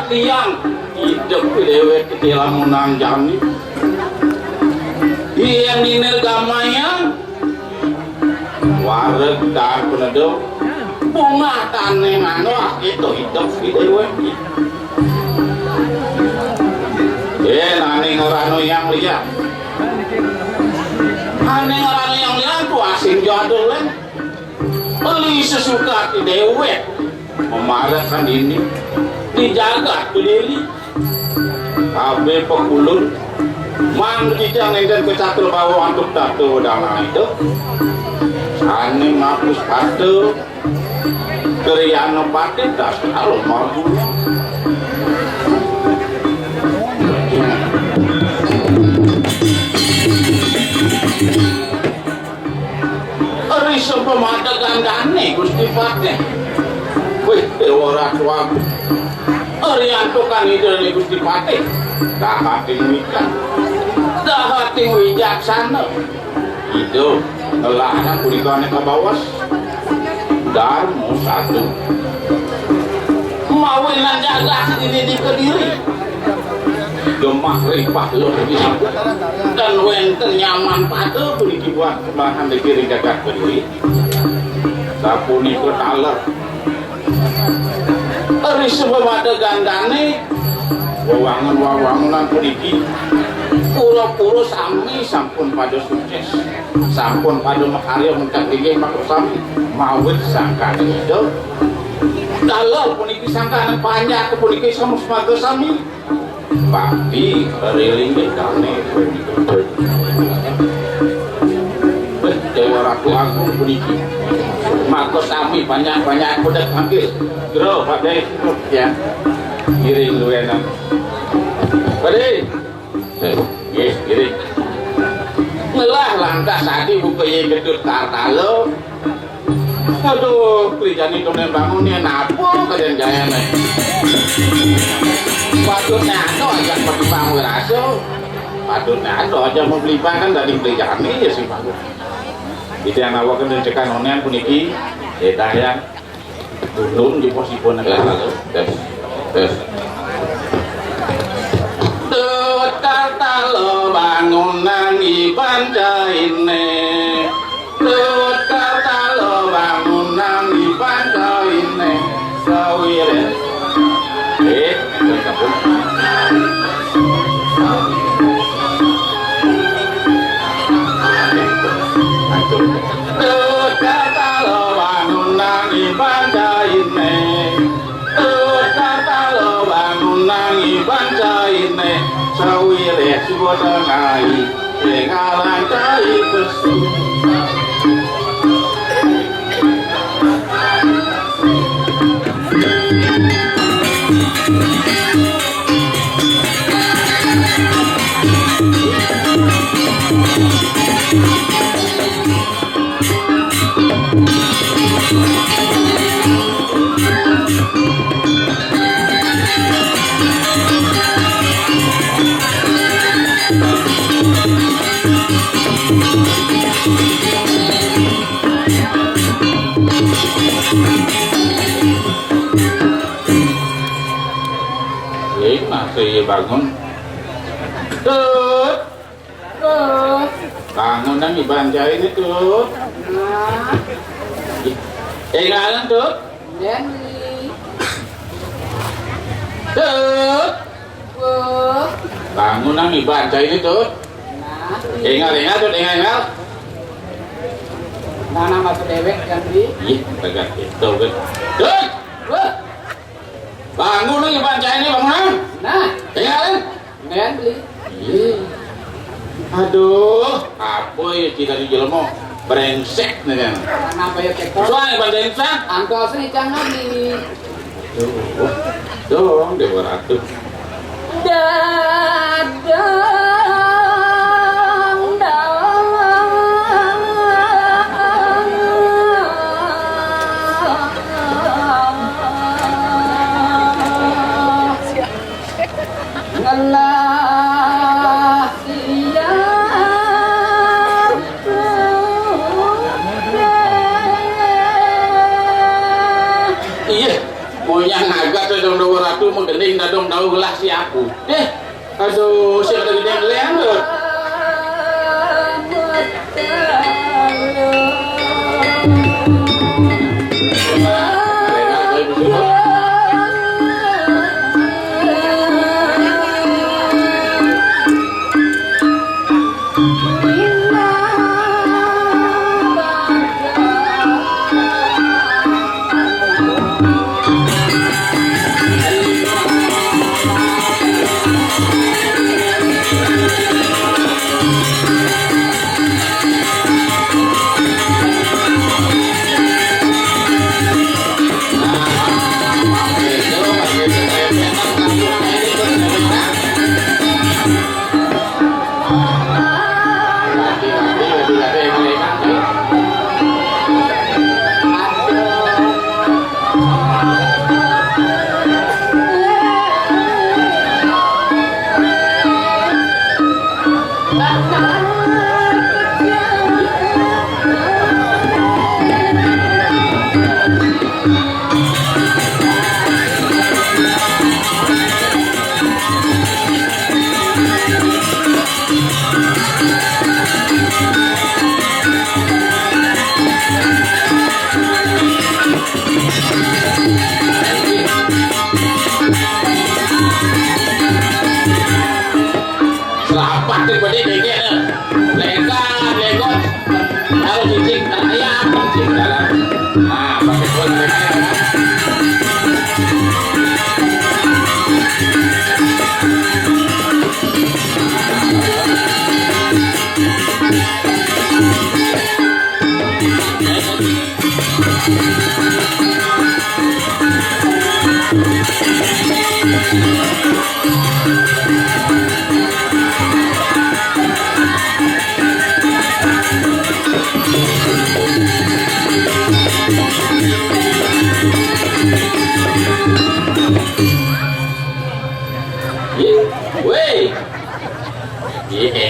Liang hidup dewek ketilamunan jami yang ini gamaya wareg dan penedo bunga taneng anu itu hidup di dewek nani ngerano yang liang nani ngerano yang liang tuh asing jadul beli sesuka di dewek memarahkan ini dijaga berdiri abe pekulun man kijang dan kecatur bawa untuk tato dalam itu ane ngapus tato keriano pati das kalau mampu riso pemada gandane gusti pati wih dewa tua Arianto kan itu dari Gusti Pati dahating wika dahating wijaksana itu ngelahana kulikannya ke bawah darmu satu mawinan jaga ini di kediri gemah ripah lo bisa dan wenten nyaman patu beri buat bahan di kiri jaga kediri sapuni ke taler Ari sebab gandane wawangan puniki pura-pura sami sampun pada sukses sampun pada makarya mencak tinggi makhluk sami mawit sangka itu kalau puniki sangka banyak puniki sama sebagai sami tapi riling gandane dewa ratu agung puniki maka kami banyak-banyak udah panggil bro pada ya giring lu enak pada yes giring ngelah langkah sadi buka yang gedut kartalo aduh kerjaan itu bangunnya napo kalian jaya nih patutnya ada aja pergi bangun raso patutnya ada aja mau beli kan dari kerjaan ini ya sih pak itu yang awak kan mencekan onen puniki eta yang turun di posisi lalu tes Kartalo bangunan ibadah ini Kartalo bangunan ibadah ini sawire Kartalo Masih bangun. Tut. Tut. Bangun nang dibanjai ini Tut. Ngalan Tut. Jenny. Tut. Tut. Bangun nang dibanjai ini Tut. Ingat Tut, ingat. Mana masuk dewek Jenny? Ih, tegak itu kan. Tut. Bangun nang dibanjai ini bangun. Nah, Ingat. Jenny. Aduh, apa ya kita di jelmo brengsek nih kan. Kenapa ya kekor? Soalnya banjain sang. Angkau sini jangan di. Dong, Dewa Ratu. Yang agak tuh dong Dewa Ratu menggeling dadong tahu gelah si aku. Aduh, siapa lagi yang geliang tuh?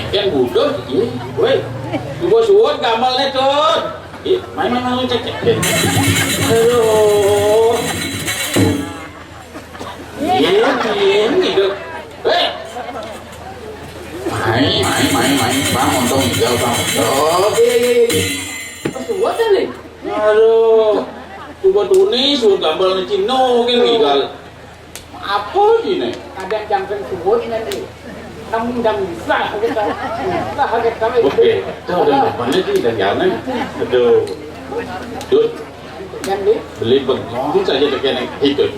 Kan budut, woi, coba suwon gamalnya Tut. Main cek. Aduh. Iya, gitu. Main, bangun dong, jauh bangun. Suwon tadi. Aduh, coba tunis, suwon gambar Cino, kan gigal. Apa ini? Kadang jangan suwon nanti. Kamu jam bisa kita, Oke, tahu dan mana sih dan jalan? Aduh, Tut, beli bengong saja tekan itu.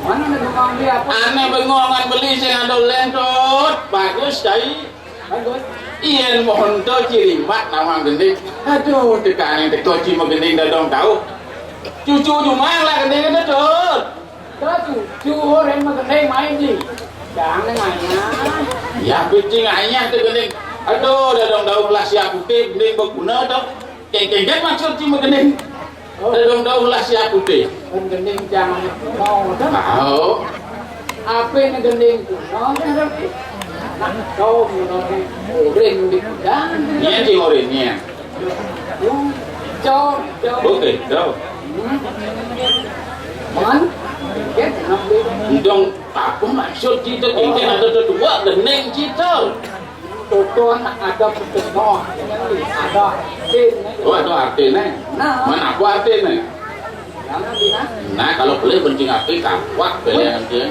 Mana nih bengong dia? Aneh bengongan beli sing ada lentot, bagus cai. Bagus. Iya mohon tuh cirimat nama gending. Aduh, tekan yang tekoci mau gending dadong tahu. Cucu cuma lah gending itu Tut. Cucu orang mau gending main sih. Jangan mainnya. Ya kucing ayah tuh gending. Aduh, dadong daun lah siap putih, bening berguna dah. Keng-keng maksud cuma gening. Dadong daun lah siap putih. Gening jangan mau dah. Tahu. Apa yang gening tu? No, tapi nak kau mengenai orang di dan. Nya di orangnya. Cho. Oke, dah. Man, kan? Nampak. Dong apa maksud kita keng-keng ada dua gening kita. Tuan ada petunjuk, ada din. Oh, itu artinya. Mana aku artinya? Jangan bina. Nah, kalau boleh penting arti kapak belian dia.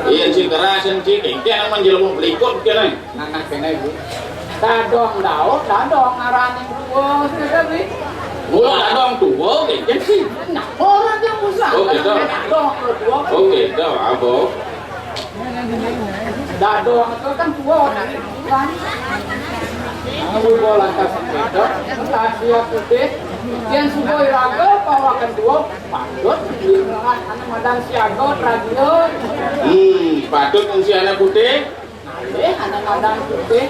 Iya sih keras sih kengkeng menjelma berikut kena. Anak kena ibu. Dadong arahan yang tua sekali. Gua dadong tua kengkeng sih. Nak orang yang usah. Oke, dah. Dadong tua. Oke, dah abo. Dadong itu kan tua kan. Aku bola kasih Asia putih. Yang sudah iraga bawakan dua patut lingkungan anak madang siaga radio. Patut fungsi anak putih. Anak madang putih.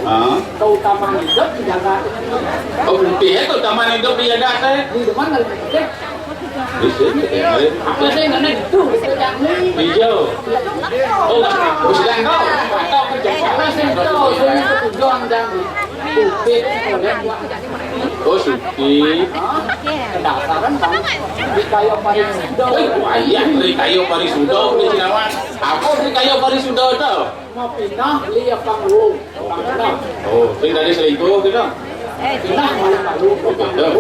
Terutama hidup dijaga. Oh putih itu taman hidup dijaga teh. Di mana putih? Di sini. Apa sih mana itu? Yang ini. Hijau. Oh sedang kau. Atau Apa sih itu? Ini tujuan dan putih oleh oh suki. Kedasaran kan di kayu parisudo. Wayah dari kayu parisudo di Cinawan. Apa dari kayu parisudo itu? Mau pindah lihat panggung. Oh, sing dari selingkuh gitu. Pindah mana panggung? Oke, dah.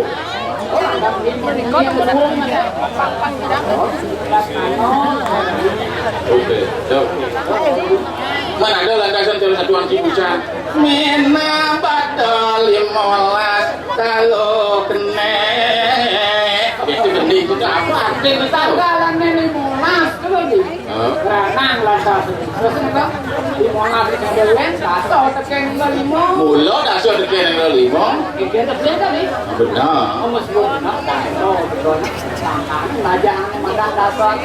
Oke, dah. Mana ada landasan dari satuan Cibuca? Mena badal 15 kalau kene. Itu benih itu apa artinya tahu? Tanggalan ini munas tu lagi. Ranang lantas. Terus ni kan, di munas itu ada lens, atau tekan lima. Mula dah sudah teken yang lima. Dia tak boleh tadi. Benar. Mas buat nak tahu betul. Tangan belajar ni madang dasar.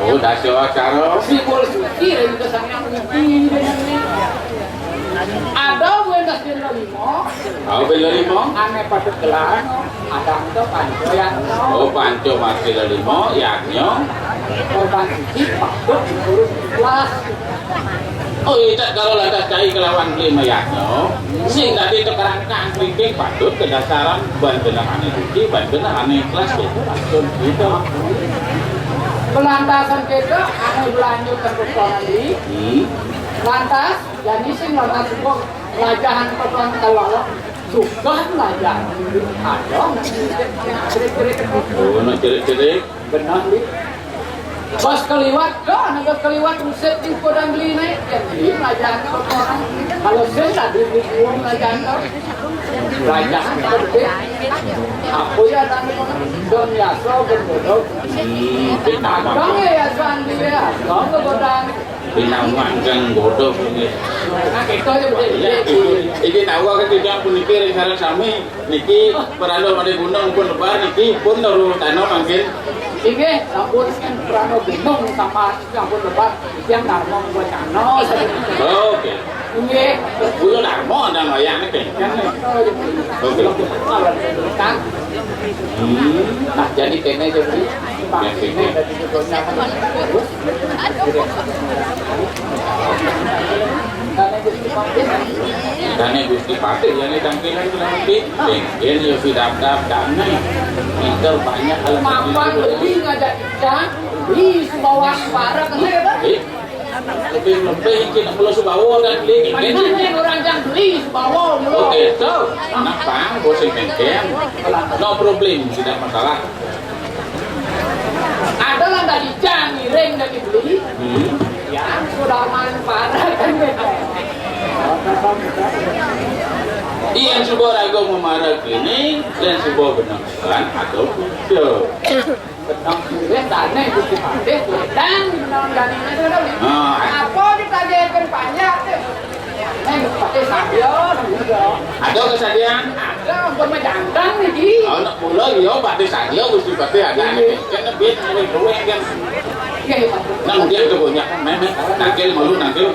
Oh, dah sudah cara. Sibul suci dan juga sangat mengerti dengan ni. Ada buat lima. Kau bela lima? Ane patut gelar. Ada itu panco yang Oh, panco masih lima, yaknya. korban suci patut diurus ikhlas. Oh iya, kalau lantas cai kelawan lima yaknya, sing tadi tekerangkan kritik patut kedasaran ban benar aneh suci, ban benar aneh kelas itu langsung gitu. Pelantasan kita ane berlanjut ke persoalan ini. Lantas, jadi sing lantas juga pelajaran persoalan kalau suka pelajaran ada cerit-cerit Oh, nak cerit-cerit. benar nih. Pas keliwat, naga keliwat ruset di kodang beli naik, jadi pelajaran persoalan. Kalau saya tadi beli uang pelajaran pelajaran seperti aku ya dan don yaso berbodoh. Kadang ya yasan dia, kadang berbodoh. Pinawan kang bodoh ini. Nah kita aja boleh. Iki nawa ketiga punikir sareng sami niki peralo made gunung pun lebar niki pun loro tanah mangkin. Ini sampun kan prano gunung sama sampun lebat yang darmo buat kano. Oke. Ini Buyo darmo dan wayane kan. Oke. kan. Nah jadi kene jadi ini dari judulnya kan terus. Dane Gusti Patih yang ditangkilan nanti. Ini yo sidap-dap dane. Pinter banyak alam Mapan lebih ngajak ikan, lebih bawa para kan lebih kita perlu subawa dan beli Ini orang yang beli bawa mulu. Oke, so, kenapa bosing kengkeng? No problem, tidak masalah. Ada lah dari jang miring dari beli. Ya, sudah main parah kan Iyan subuh ragu memarah kini dan subuh benangkan atau kuda. benang miring dana itu dipakai dan benang dana itu tadi. Apa ditagihan banyak? Pakai sabian juga. Ada kesadian? Ada bermacam nih. Oh, nak pula yo pakai sadio mesti pakai ada nih. Kan biar ini dua kan. Nang dia tu punya, memang nangkil malu nangkil.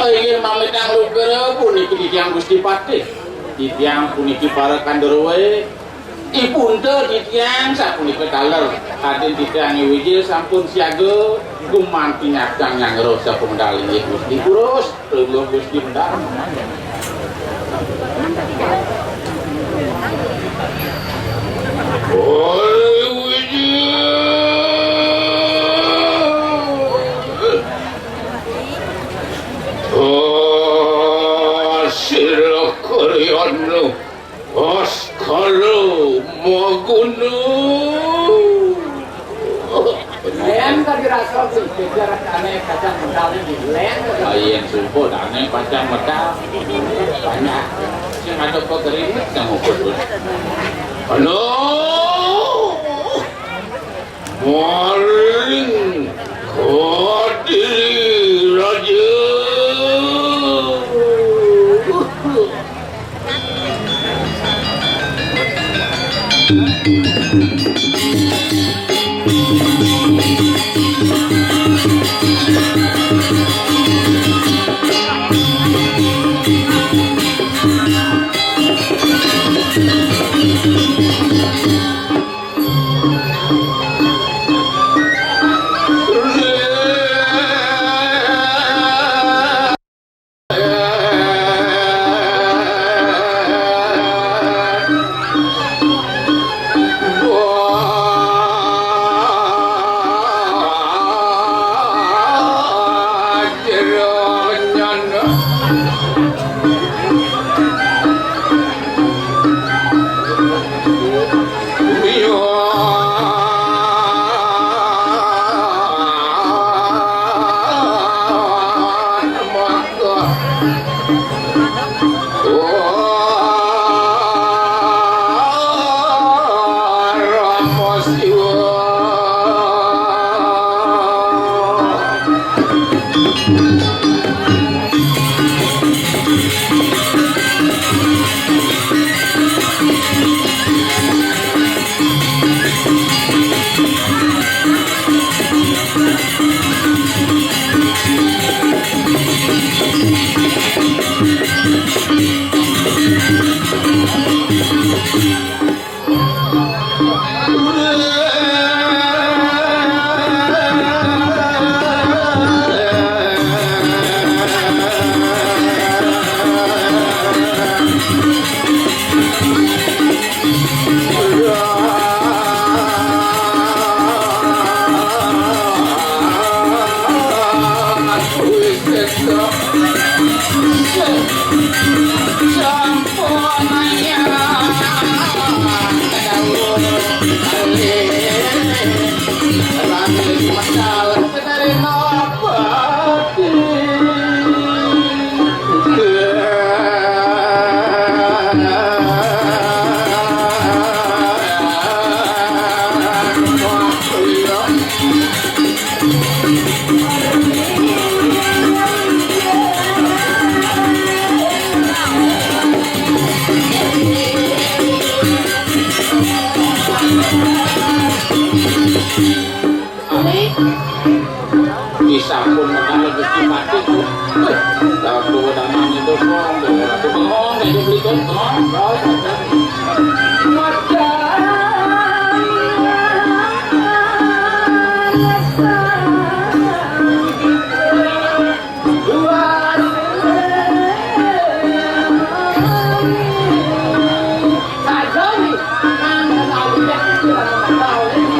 Ingin mamitang luger puniki titiang Gusti Patih, titiang puniki para kandorwe, ipunte titiang sapunika taler, kadin titiang Wijil sampun siaga gumanti nyadang yang rosa pemendali Gusti Kurus, tunggu Gusti Mendal. Sirakaryannu Askara Maguna. Len ka dirasa ko jarak aneh kacang medal di len. Ayen supo dane pancang medal. Banyak sing ada kok keringet yang ukur. Halo Maring Kadiri Raja. Sampun menang Gusti Patih. Waktu danang itu kong, waktu bengong, itu beli kong,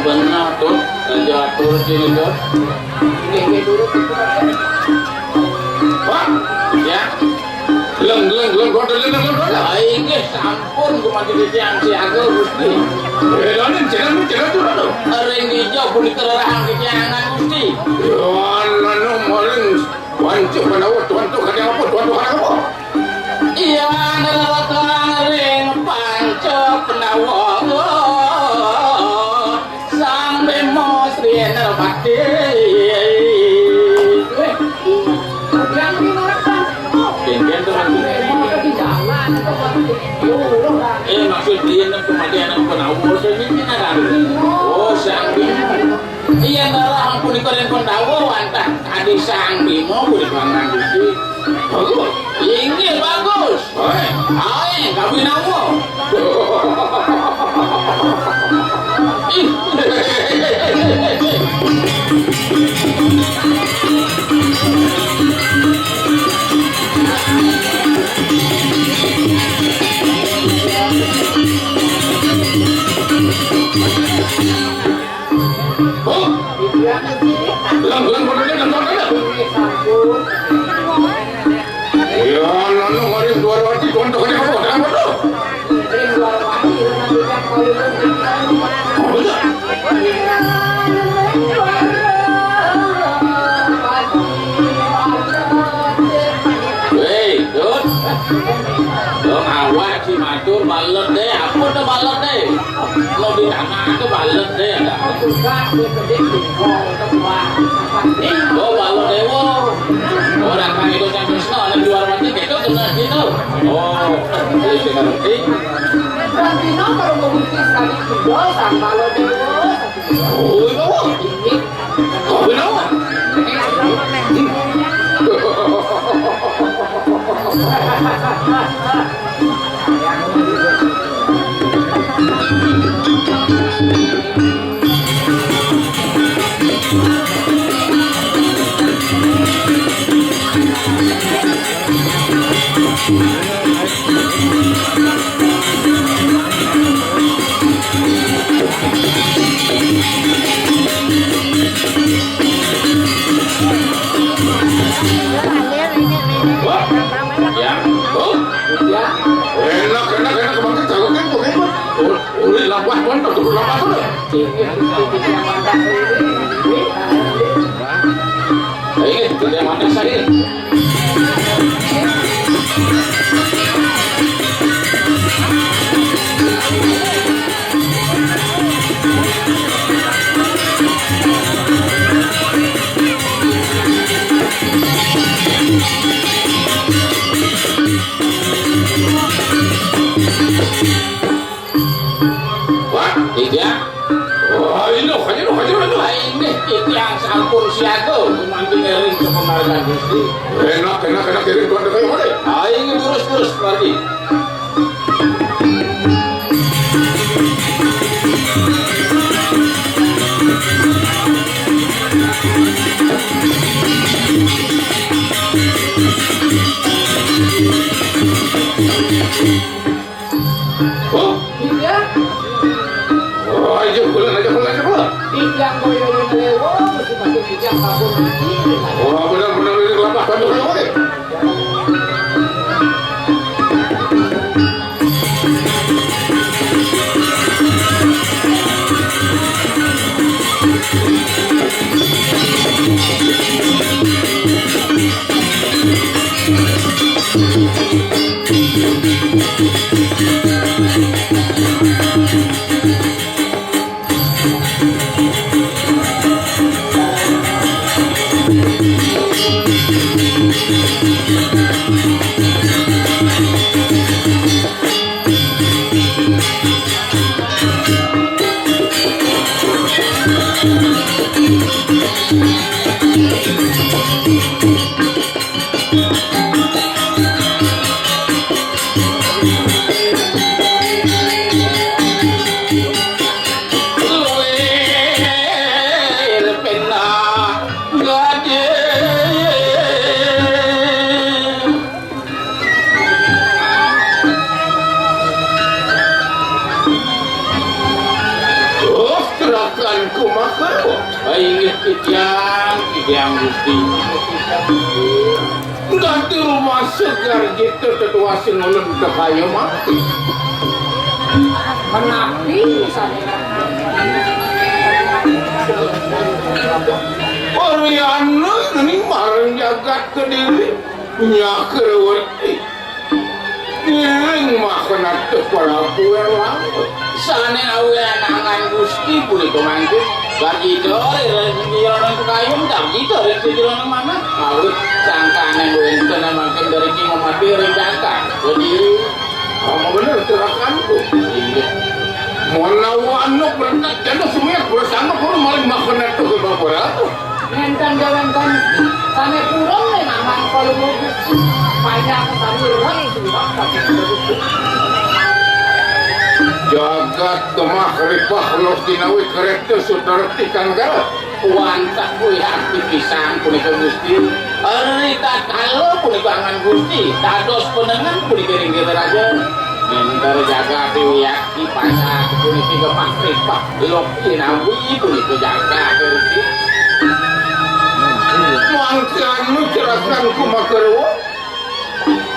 benar tuh, jatuh sini tuh. Wah, ya. Geleng Iki sampun kumati ditiang siaga Gusti. Bedane jeneng tuh lho. Ring hijau pun diterahang ditiangan Gusti. Ya anu maling wancuk menawa tuan tuh kadang apa tuan tuh kadang apa. Iya nelakan ring pancok penawa. Sang bemos rien pati. Maksud dia nak kematian penawa ini ada. bareng Pandawa wantah adi Sang Bima kuwi Kanjeng Gusti. Bagus. Inggih bagus. Ae, kawinamu. Lang modalnya ya nanu mari dua wati tuan tuh kan apa dalam apa Hei, Dut. Dong awak si matur balet deh, apa tuh balet deh? Lo di tanah itu balet deh ada. Oh balet deh, wo. Orang kan itu yang Krishna, ada di luar mati gitu, kena gitu. Oh, ini kita ngerti. Oh, itu wo. Oh, itu wo. Enak kemarin jago kan kok hebat. Uli lapas tuan tak turun lapas tu. Ini tidak mana saya. Tidak. Oh, ini ini yang sampun siaga mantu ngering ke pemarikan Gusti. Enak kirim tuan dekat mana? Ini terus lagi. Oh, Iya. oh, aja pulang. Yang boyo lewo mesti pakai bijak kabur mati. Oh, benar ini lapas tuan dekat mana? Yang Gusti ganti rumah segar gitu tetua sing ulun kaya mati Menapi misalnya. Oriana ini marang jagat kediri nyakir werti Ngiring makan atuk para puer lang Sane awe anangan Gusti boleh kemantin bagi dore orang kayum tak gitu orang mana awet sangkanan wenten makan dari ki mati rencana berdiri kamu bener terakanku mau nawa anuk berentak jatuh semuanya bersama kau malah makan atuk ke bapura ngenten jalan-jalan sampai pulang nih mamang kalau mau banyak sambil jagat kemah ripah lostinawi kereta saudara tikan gara Wantak kuih hati pisang punika Gusti. Rita kalau punika angan Gusti. Dados penengan punika ringgit raja. Minter jaga diwiyaki pasak punika gemah ripah lostinawi punika jaga Gusti. mangkilanmu cerahkan kumakerwo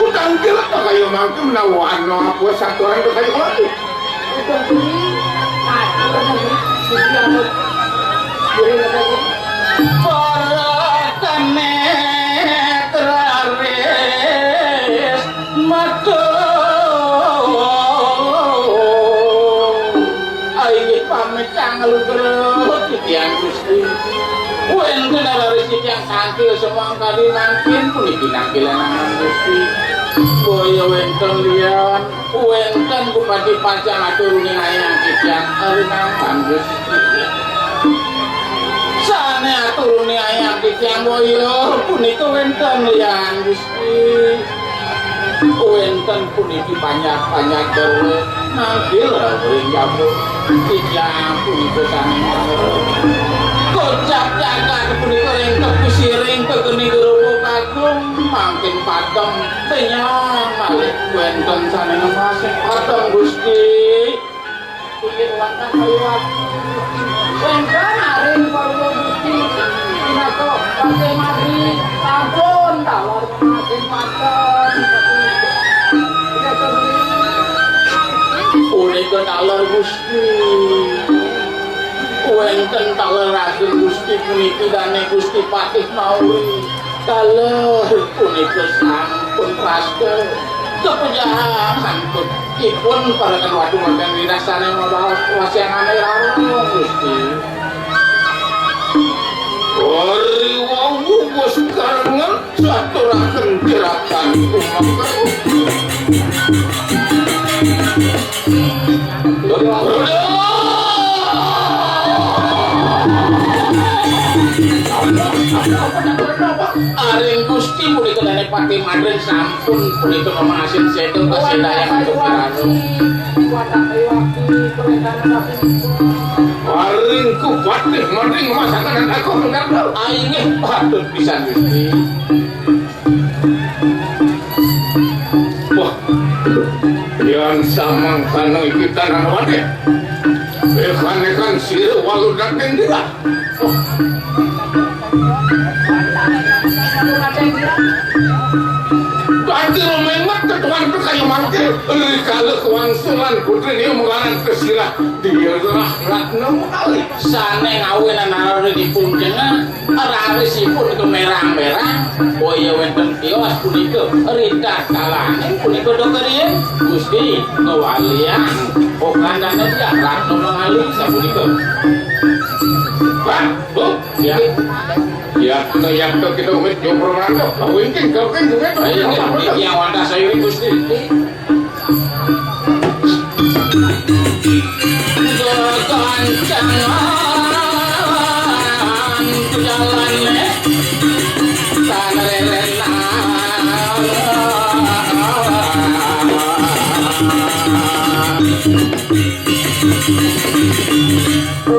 utang kira tak kayo mangki menawan no apa satu orang itu kayo mangki para kanetraris mata ayo pamit kangen gerut titian Gusti wenten araris titian sangkil semua kali nangkin puniki nangkilan angan Gusti boyo wenten lian wenten bupati pancang aturunin ayang titian arinangan Gusti sane aturuni ayam titiang boyo punika wenten liang Gusti wenten puniki banyak dewe nangkil ring jamu titiang punika sane kocap jagat punika ring kepusiring kegeni gerobok agung makin patem penyang malih wenten sane ngemasih patem Gusti bikin wantang kayu wenten aring kalau Gusti inato pakai mati sampun tawar makin patem punika taler Gusti wenten taler ageng Gusti puniki dane Gusti Patih Mauri taler punika sampun praste kepejahan ipun parakan wadu makan wirasane mabawas wasiangane rawuh Gusti ori wong bos karengan saturaken gerakan kumakerwo aring Gusti punika dane Patih Madren sampun punika memasin sedo kasedayang kepirano wantang kayu paling ku Patih Madren masakan aku mengarep aingeh patut pisan Gusti wah yang samang kana iki tanah wade kan sira walu dateng dia Tadi memang ketuan itu kayu mangkir kalau kewangsulan putri dia mengalan kesirah dia gerah ratna kali sane ngawinan arare dipunjenga ararisipun itu merah-merah boyo wenten kios punika rindah kalane punika dokterien Gusti ngawalian okandane dia ratna mengali sapunika Pak, Bu, ya yang kita umit jombro rando mungkin kalau kan juga ayo yang wanda sayuri Gusti kekancangan jalannya tanrelena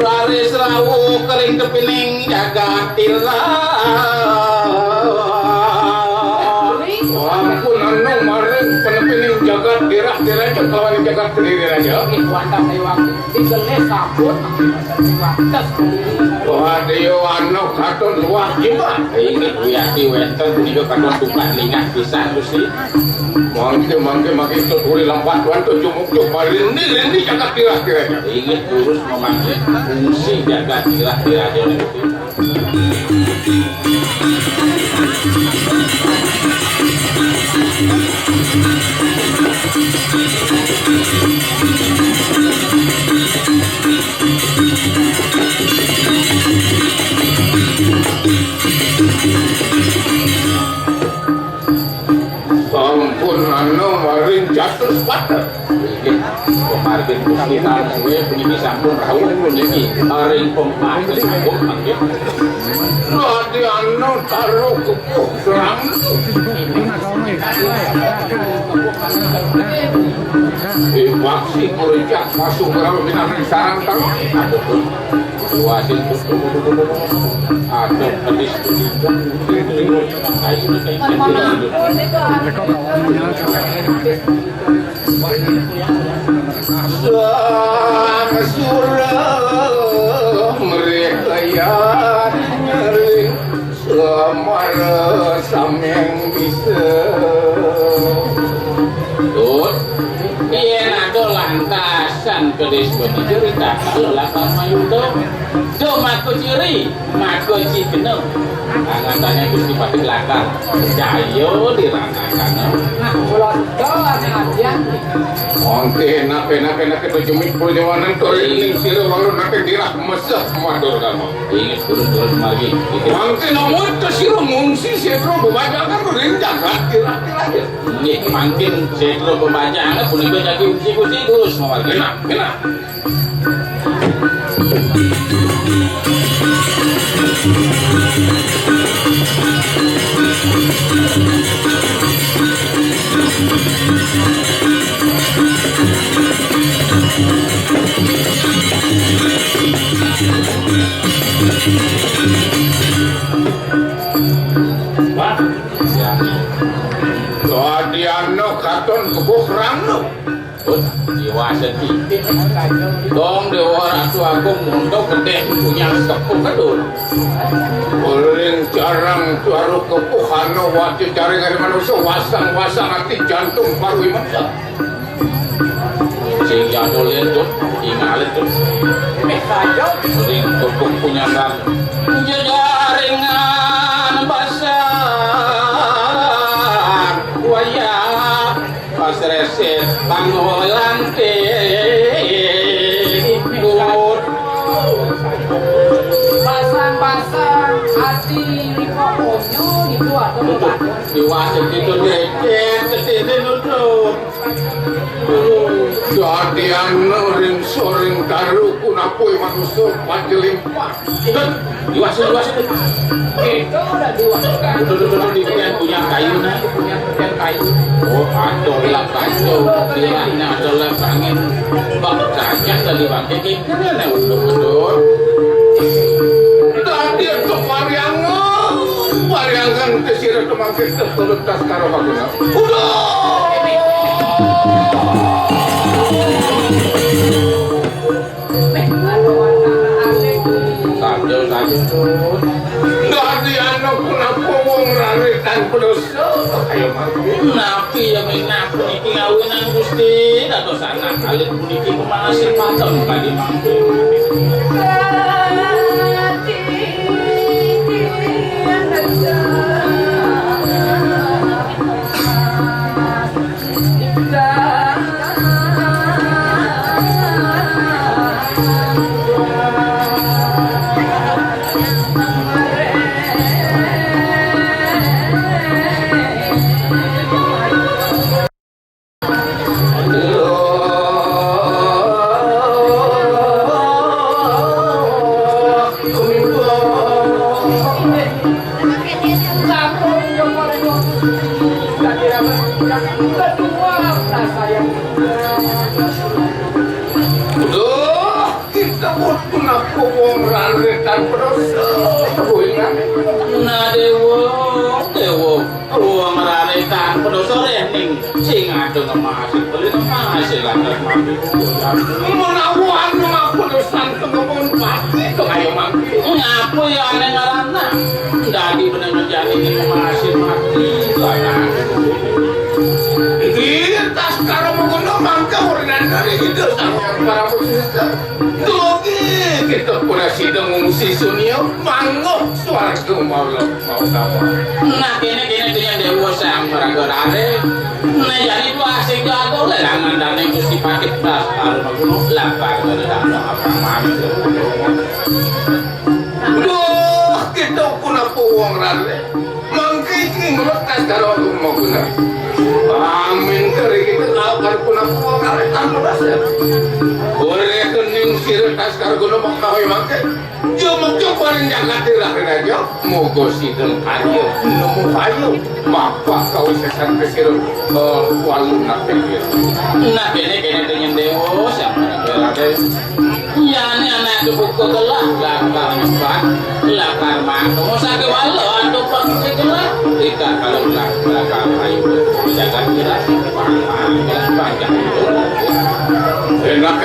laris rawuh kering kepining jagat ampun anu maring penepining jagat dirah-dirah kelawan jagat kediri aja wantang kayu digeles sampun wates wah dia anu katun luah jiwa ingat wiyati wenten punika kadang tukang lingat pisan Gusti mangke itu uri lambat tuan tu jumuk marini jagat dirah-dirah ingat urus memanggil fungsi jagat dirah-dirah Gusti ampun anu maring jatuh sepatah ingat pemarga Raden Gusti Tansuwe puniki sampun rawuh puniki aring pematen agung mangke. Radi anu taruh kepuh serang. Waksi kulicak masuk berapa bintang sarang taruh. Wasin putu atau pedis ayo surah mereka yang nyering semara sameng bisa tut yen ado lantasan pedis putu cerita kalau lapan mayudo do mako ciri mako cikeneng angatane Gusti Patih Lakar jayo diranakan Nah, ulun doa ngajian. Mangke nape pejumik perjalanan kering sira walu nape dirah mesah matur kamu. ingat turun mari Mangke namun ke sira ngungsi sira bebajakan kering jagat dirah-dirah. nggih mangkin setro pembacaan punika jadi uji-uji terus mawargi Kena. Pak ya Adiano katon kebuh rangno. pun diwasa titik dong dewa ratu agung untuk gede punya sepuh kedul Uling jarang tuaru kebuh ano wajib cari dari manusia wasang hati jantung baru iman. sing jadul itu ingat itu sering kepuh punya kan jaringan basah waya pas reset tangguh lantai Pasang-pasang hati di kokonya itu atau beban. diwasa itu deket sedih nutup Adiano ring soring taru kunapoi manusia pajelimpah. diwasa Itu udah dua kan. betul di punya kayu nah Punya kerjaan kayu. oh adalah kacau kiranya adalah angin bak kacang tadi bangke kira untuk betul Tadi itu pariangan kesirah kemangkir tertuletas karo baguna. saja tuh Tadi anak kunapa wong raritan pedosa. Ayo mangkir. napi yang mengaku niki ngawinan gusti atau sana kali puniki pemanasin paton kali mampu Kita pun kunapa wong raritan pedosa. nah dewo ruang raritan pedosa ning sing adeng masih beli masih lantas mampu Menawan mengaku dosan kemampuan pasti ke ayo mangkir. ngapu ya aneh ngarana dadi bener jadi masih mati karena Tas karo menggunakan mangka urinan dari itu sama para musisi. Dogi kita pura sidang ngungsi sunio manggo suara mau kamu. nah kene dengan dewa sang meranggarare nah jadi itu asing jatuh lelangan dan yang Gusti Patih tas kalau maguno lapar dari dalam apa mami Duh kita puna puang rale. Mangka ini melekas karo mau guna. Amin kari kita lapar kuna kuwa karekan berasa. Boleh kening sirah tas kargono makawi make. Jomok paling jaga tirahin aja. Mogo sideng karyo nemu kayu. Bapak kau sesan kesirah walung nake dia. Nah kene dengan dewo siapa berada? Ya ini anak itu buku gelah lakar empat lakar mantu mau sakit walau untuk pakai gelah kita kalau lakar kayu jaga kira panjang itu enak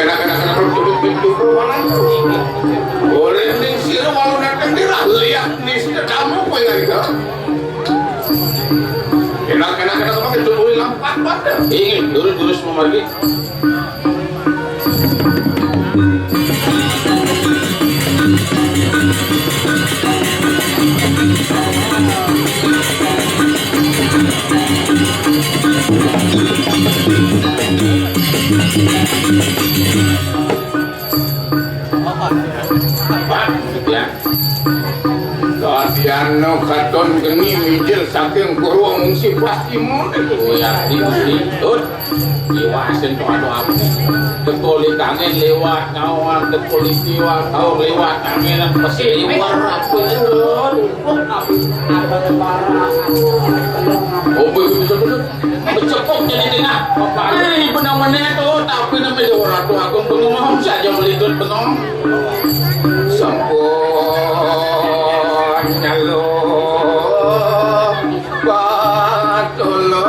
betul mana boleh ning sira walau nake dirah lihat nih kamu pengen itu enak pakai tubuh lampat pada ingin durus memargi Kadiano katon geni mijil saking kurwa mungsi pasti mone ya ditut diwasin tuh apa tekoli kangen lewat ngawang tekoli tiwa kau lewat kangenan pasti warap betul oh betul bercepok jadi tina ini benar-benar itu tapi namanya orang tua aku bengong saja melidut bengong sampun nyalo patolo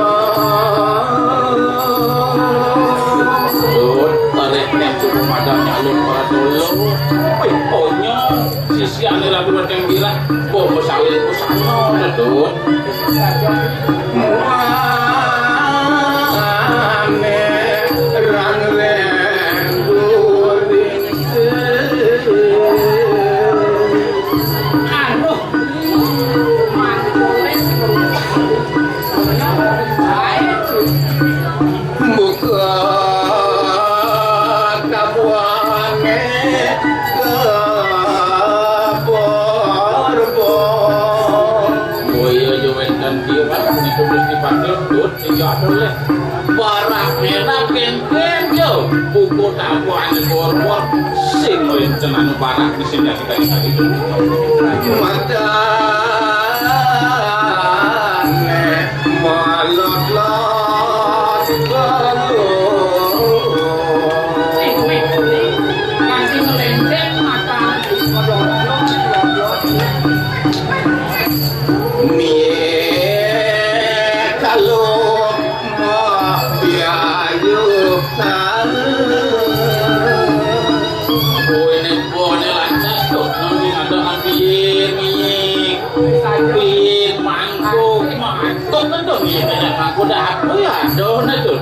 tareknya cuma ada nyalon patolo pokoknya sisi aneh ragu yang bilang kok masalin kusano betul barang merah ken yo buku tabuan korpor sing rencenan barang di sini kita itu mata malot lot kasih melendeng mata aku dah aku ya dona tuh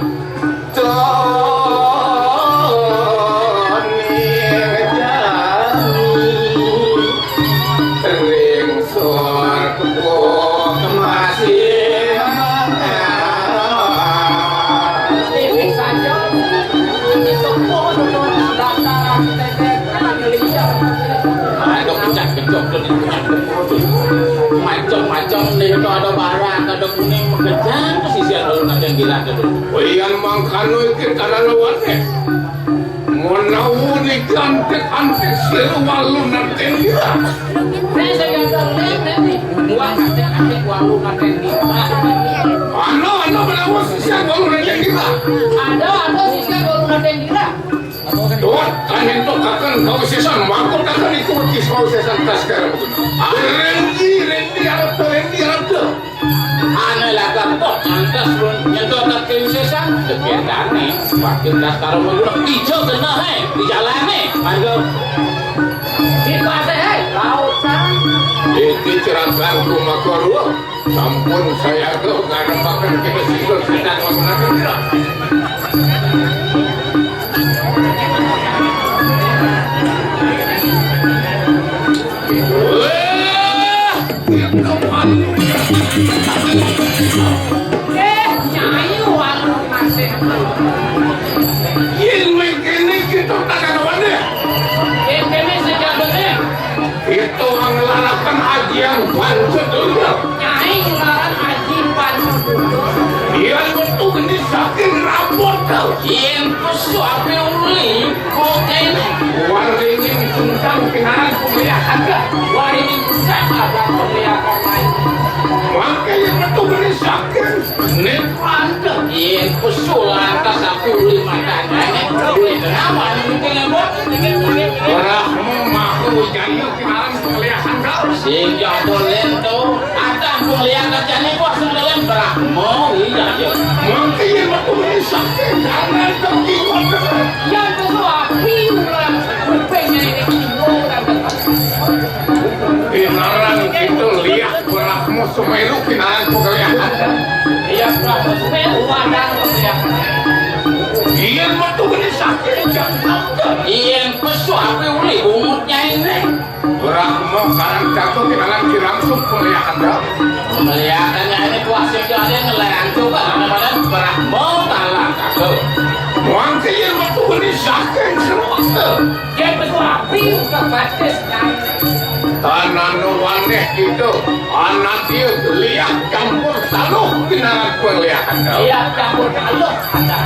macam-macam nih itu ada barang ada kuning mengejar ke sisi alun yang gila itu wayan mangkano ikut karena lawan mau nauni antek siru walun nanti gila saya sedang nanti buang antek walun nanti gila ano menawa sisi walun nanti gila ada sisi walun nanti gila Tuhan, kan itu akan kau sesan, aku akan ikuti kau sesan tas sekarang. Rendi Arab tu. Aneh lah kantor, antas nyentuh tak kesesan, kegiatan nih, wakil das taruh mengurang hijau kena di jalan nih, ayo. Di pasar laut kan? Itu cerahkan ku makoru, sampun saya kau karena makan kita sikut sedang menggunakan dia. Nyai warung masih. Ini kini kita tak ada wadah. Ini sejak dulu. Itu mengelalakan ajian pancet dulu. Nyai ngelaran haji pancet dulu. Dia betul ini sakit rapot kau. Yen pesuapi uli kokain Waringin tentang pinahan pemeliharaan kah? Waringin pusat ada pemeliharaan lain. Makanya itu berisahkan. Nih, mantep. Yen pesulan tas api uli matanya uli kenawan mungkin lembut. orang mau jaya pinahan pemeliharaan kau. Sing jodoh lento ada pemeliharaan jani kok sebenarnya berahmo iya ya. Makanya itu berisahkan. Jangan terjiwa dengan. Yang pesuapi ulang berpengen ini kiwong dan Pinahan itu lihat berahmu Semeru pinahan pemeliharaan. Iya, berapa sebenarnya wadang pemeliharaan. Iya, itu berisahkan. Jangan sampai. Yen pesuapi uli umutnya ini. Berahmu sekarang jatuh pinahan langsung pemeliharaan kau. Melihatannya ini kuasa jadi ngelarang coba karena berahmo talang kakek. Makanya itu berisahkan semua. Yang pesuapi ke batis kan. Tanah nuwaneh itu anak dia lihat campur saluh pinahan pemeliharaan kau. Iya, campur kalau ada.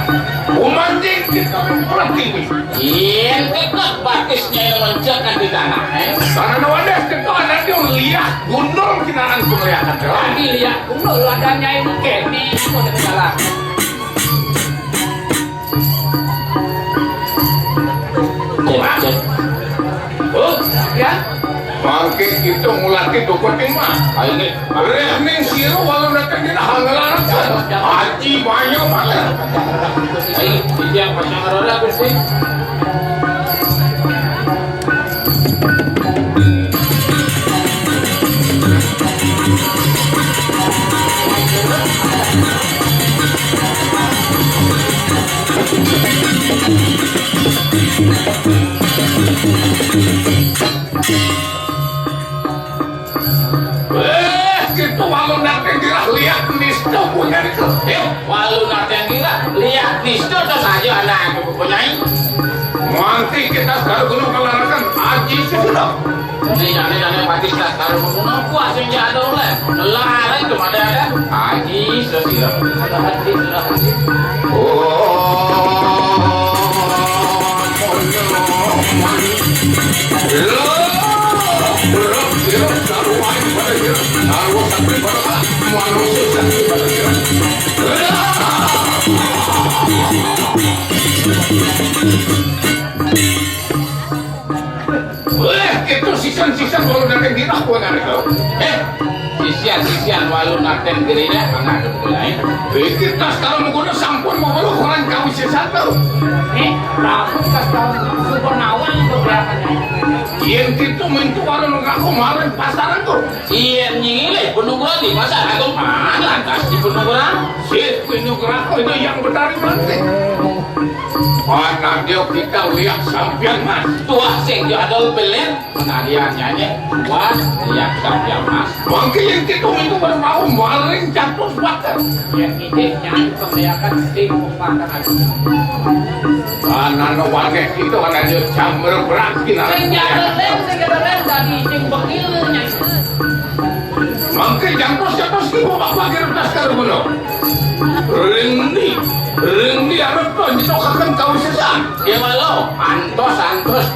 Umanjing kita berarti. Yen tekad batisnya yang menjaga di tanah. Tanah nuwaneh itu anak dia lihat gunung pinahan pemeliharaan kau. Tadi lihat kuno ladanya ini kini itu ada salah. Cek. Oh, Ya, makin itu mulai dokutin mah. Ayo nih. Rehning siru walau datang kita hanggalan haji banyak banget. Ayo, yang pasang roda bersih. Gitu walau datang kita lihat nisto punya itu. Walau nanti kira lihat nisto terus aja anak aku punya. Nanti kita sekarang gunung kelarakan haji sudah. Ini jangan batis tak taruh mengunung kuasa yang jatuh lah. Larang cuma ada haji sesirap. ada hati sudah hati. Itu sisan-sisan kalau datang kita aku akan tahu. Sisian walau nanti gerina anak aku lain. Kita sekarang menggunakan sampun mau lu kurang kau sisan tahu. Rambut kasih Supornawan kelihatannya. Yang itu menjual aku kemarin pasaran tuh. Iya nyile penuguran di pasar aku mana lantas di penuguran. Si penugaran itu yang benar nanti. Mana dia kita lihat sampian mas. Tua sing jadol belen penariannya wah lihat sampai mas. Mungkin yang itu baru maling jatuh bakar. Yang idenya pemeliharaan tim pembangunan. Mana waneh itu ada dia jamur berat kita. Senjata lem dari tim bekilnya. Mungkin jatuh sih bapak pakai tas karbono. Rendi harus tuh itu akan kau sesan. Ya malo antos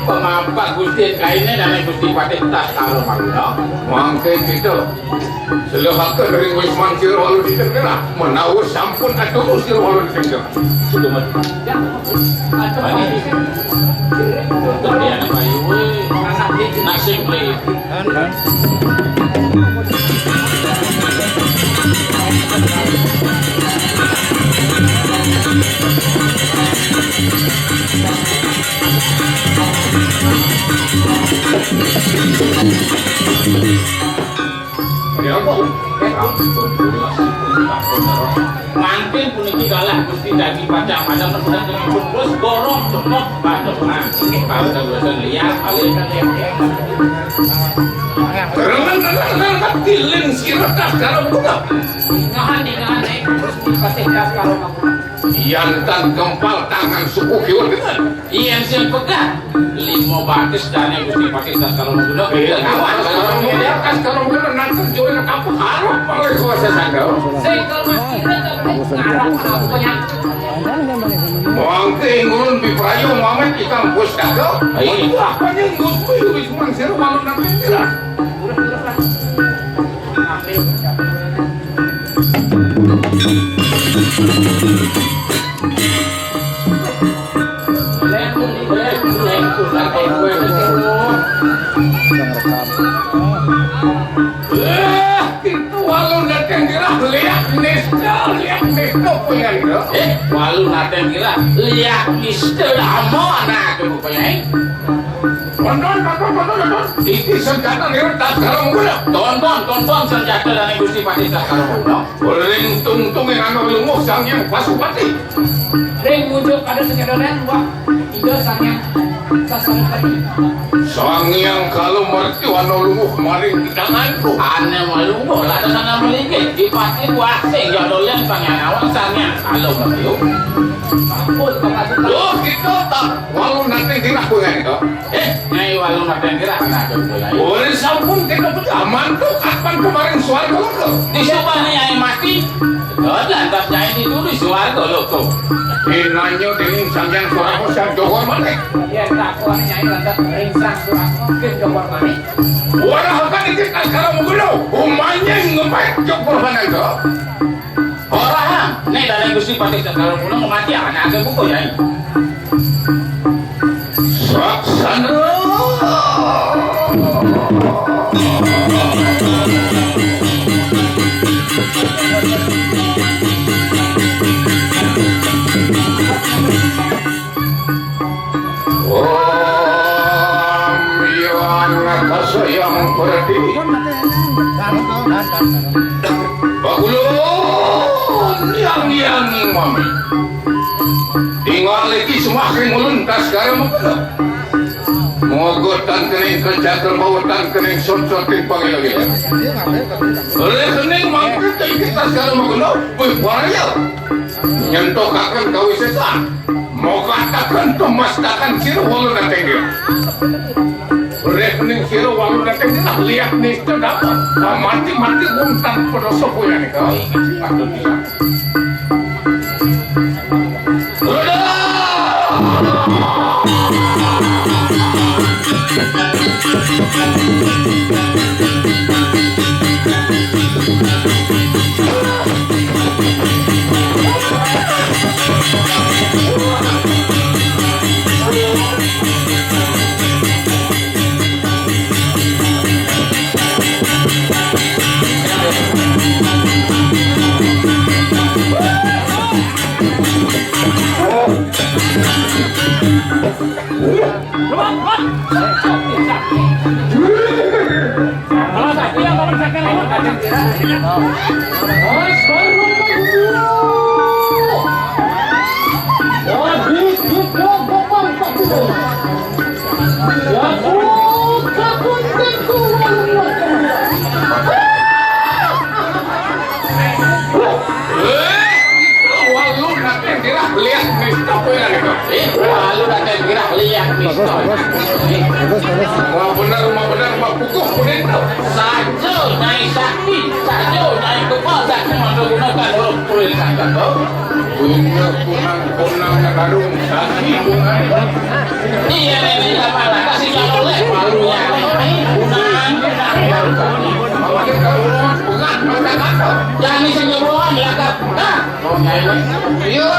pemapa gusti kainnya dan gusti pakai tas kalau malu. Mungkin itu selehakan dari wisman sir walau diterkena menawar sampun atau sir walau diterkena. Sudah mati. Ya, ada Bani. Terbiasa nama ibu anak di nasib beli. Ya apa? Mungkin puniki kalah gusti daging pacang pada perbuatan dengan bos borong semut batuk nah ini pada dosen lihat alihkan lihat. Terang tiling sirah kalau buka. ngahan gusti pakai das kalau kamu. Yantan gempal tangan suku kiwan dengan. Iya sih pegang 5 batis dan gusti pakai tas kalau mau duduk. Kawan kalau mau dia kas kalau mau nanti jual kapuk harus paling kuasa sadar. Saya kalau masih ada ngarang aku banyak. Mangke ngulun biprayo mamet di kampus dago. Ayo apa nya ngulun kudu wis mangser walon nang kira. Itu walon datang kira lihat nesto pengen do. Walu naten kira lihat mister amo anak ke bupanya. Tonton. Iki senjata lewat tas kalau mula. Tonton senjata dan Gusti Pati Sakarwana. Ring tungtung yang anu lunguh sang yang pasupati. Ring muncul pada senyadonan wah ijo sang yang sasanepati. Sang yang kalau merti anu lunguh maring tanganku. Ane malungo lah sana melingkit di pati kuasing ya dolen panganawang sangnya kalau begitu. Ampun kakak Loh gitu tak. Walau nanti kira pengen do. Nyai walu naten kira anak ke bupanya. Boleh sampun kita aman tuh kapan kemarin soal kalau Di sopan nyai mati. Lantas nyai ditulis warga loko. Inanyo dengan sanjang suara kosan jogor mana? dia takwa nyai lantas ringsang surat mungkin jawab mana. Walau kan itu tak kalau menggulo. Umanya ngepek jogor mana itu? Orang, nih dari Gusti Pati Sakarwana mati anak ke buku nyai. Saksana. Kasayang perdi Bagulun yang mami tinggal lagi semakin meluntas karena menggunakan mogotan kening kejagal bawatan kening sot-sotin panggilan oleh kening mampu kita sekarang menggunakan berwaraya nyentokakan kawis sesak mau katakan pemastakan sirah walau nanti dia rekening sira walu datang dia lihat nih itu dapat mati untan pada soponya nih kau patut bisa Sajo nyai sakti, sajo nyai kekuatan menggunakan huruf tulisan kau. punya kunang karung sakti bunga Iya ini apa lah kasih oleh malunya. Kunang karung sakti. awalnya karung bunga mana kata Jangan isi ngebroan belakang. Nah, mau nyai. iya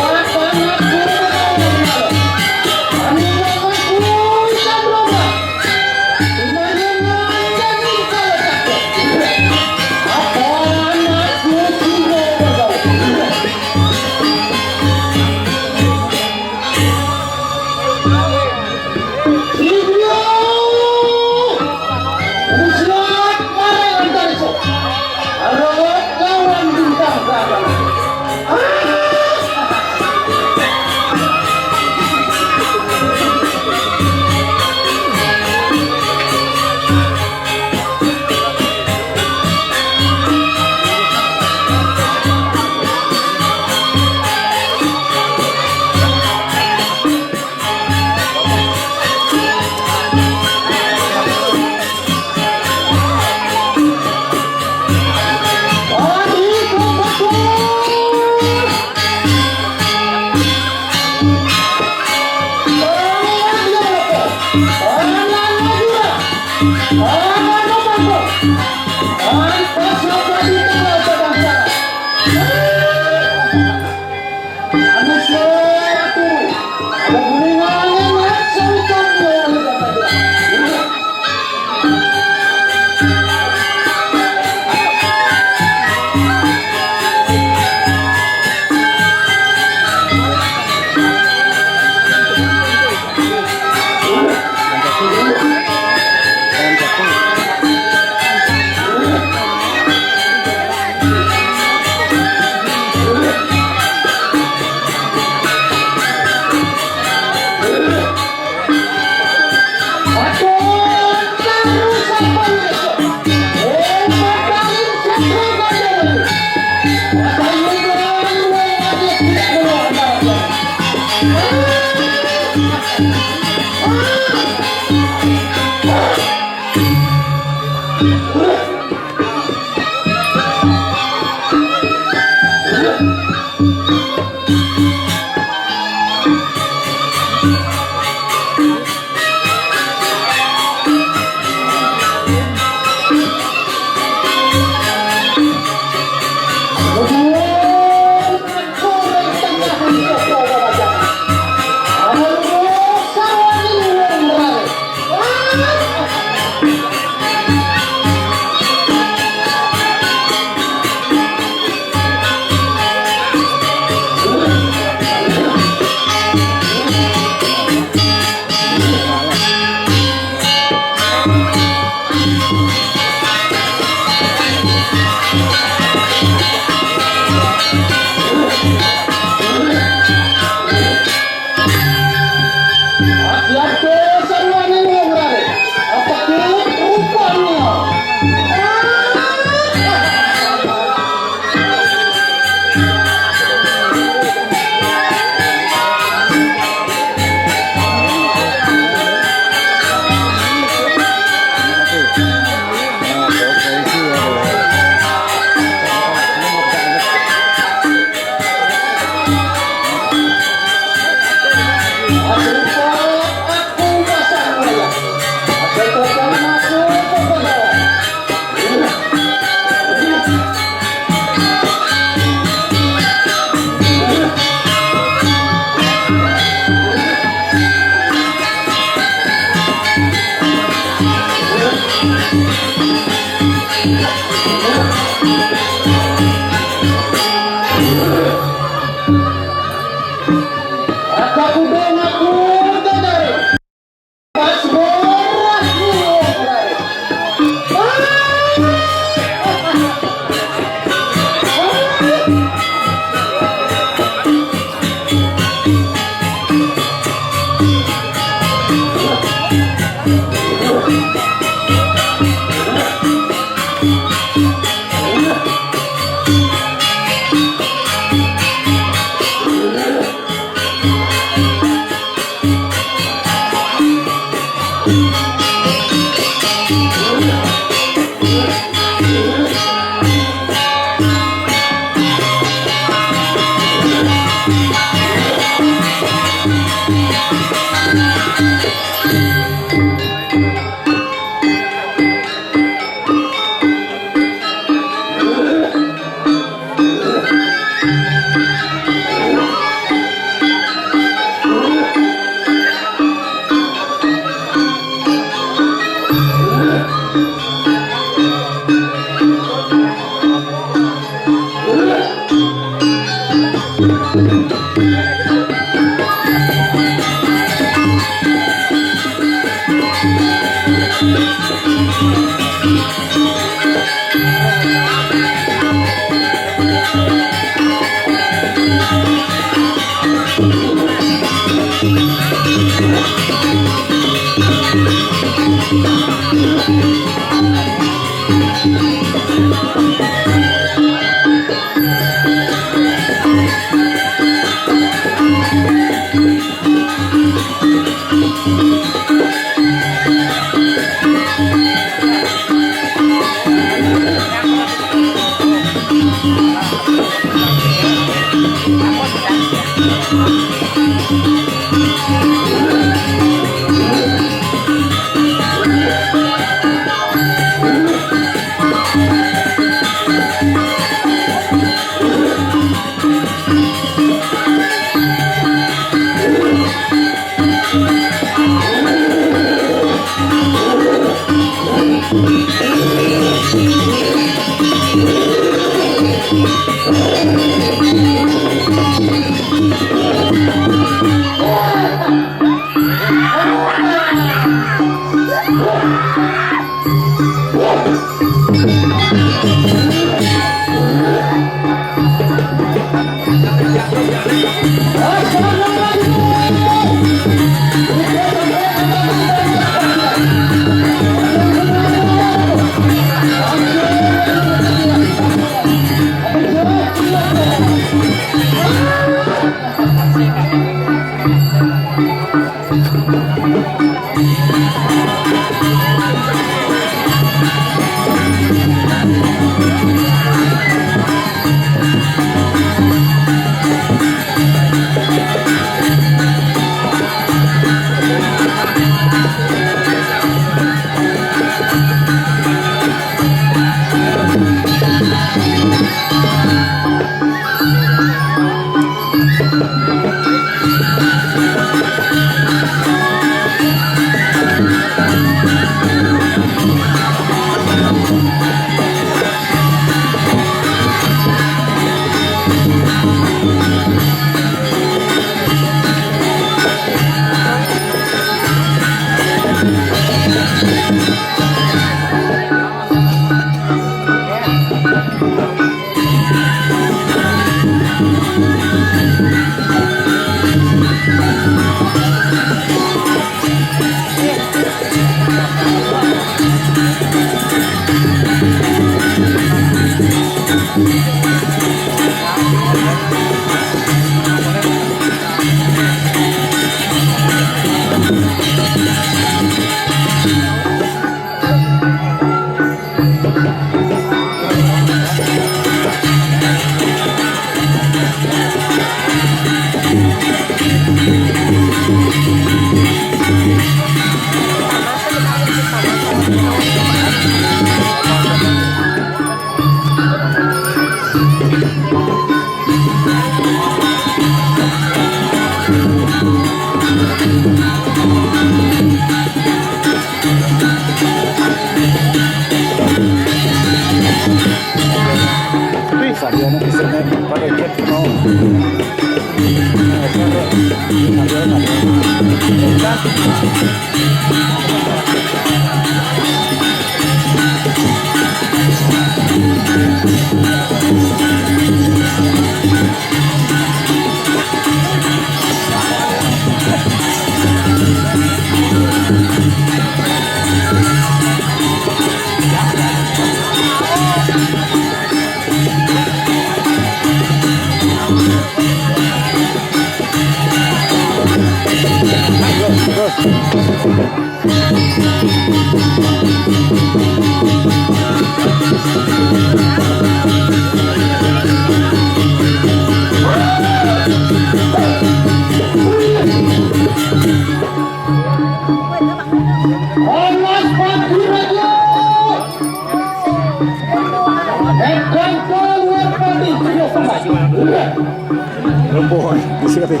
Rombongan, isi tapi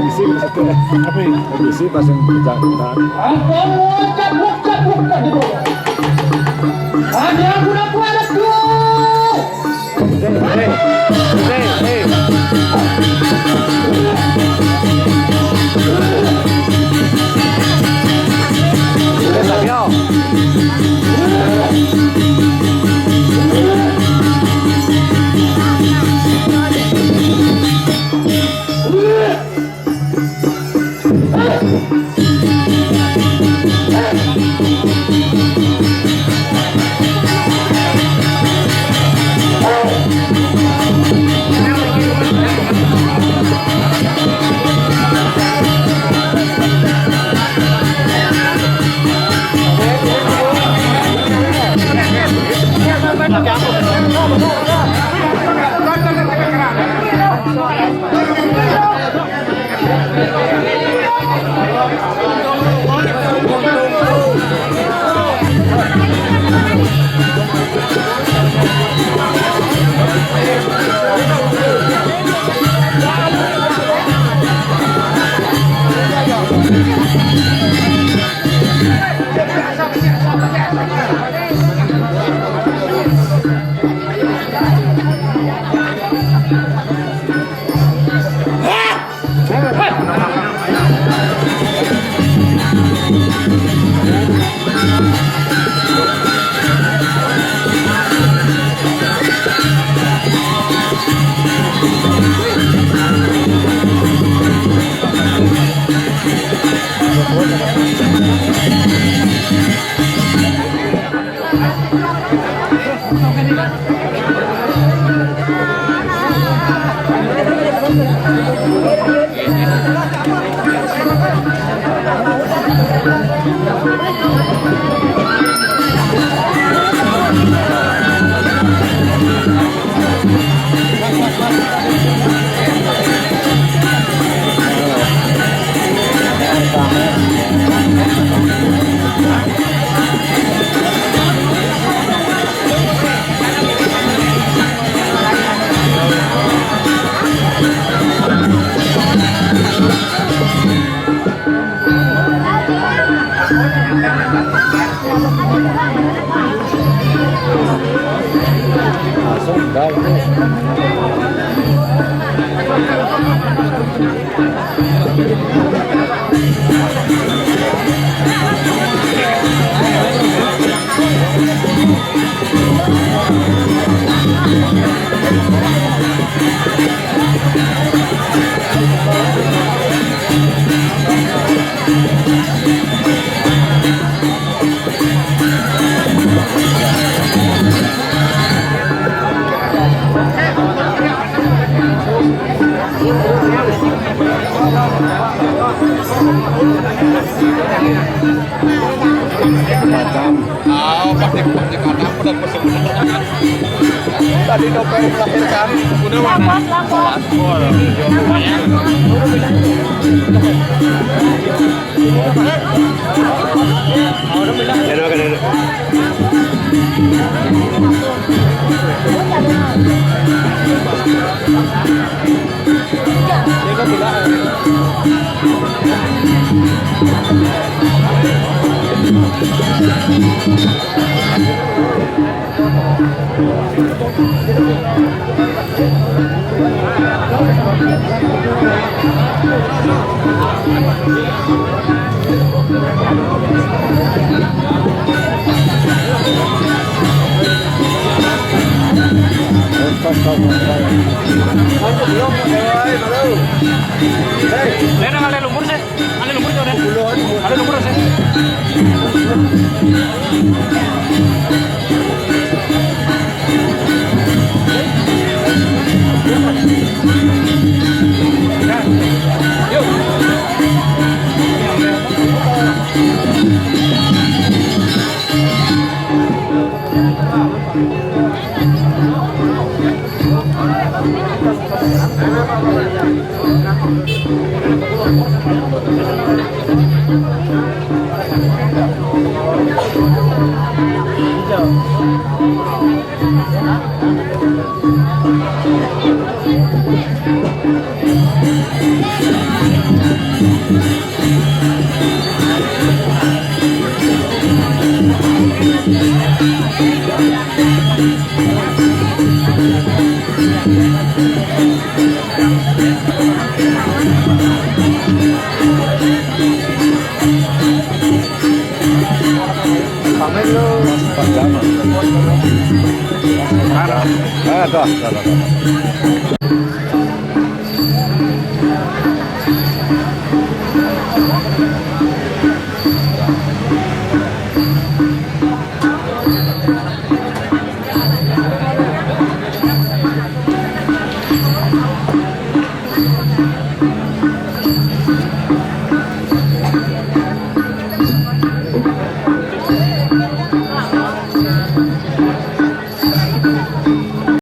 isi satu apa isi pasang jalan. Angkong muncak di bawah. Ada budak anak tu. Hey. tadi dompet melahirkan. Udah mana? Ada lumpur sih, ada lumpur tuh deh, ada lumpur sih. Ada.